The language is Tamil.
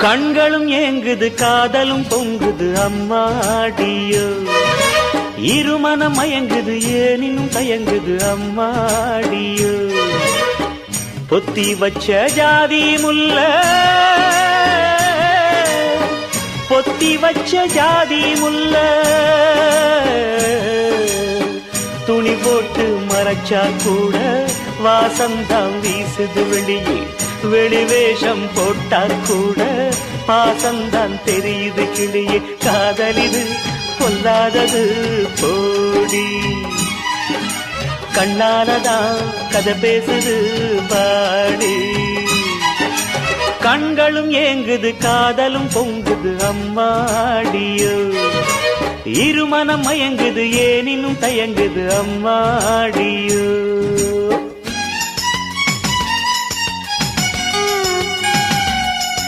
கண்களும் ஏங்குது காதலும் பொங்குது அம்மாடியோ இருமனம் மயங்குது ஏனினும் தயங்குது அம்மாடியோ பொத்தி வச்ச ஜாதி முல்ல பொத்தி வச்ச ஜாதி முல்ல துணி போட்டு மறைச்சா கூட வாசம்தான் வீசுது வெளியே வெளிவேஷம் போட்டா கூட பாசம்தான் தெரியுது கிளியே காதலிது பொல்லாதது போடி கண்ணாலதான் கதை பேசுது பாடி கண்களும் ஏங்குது காதலும் பொங்குது அம்மாடியோ இருமனம் மயங்குது ஏனினும் தயங்குது அம்மாடியோ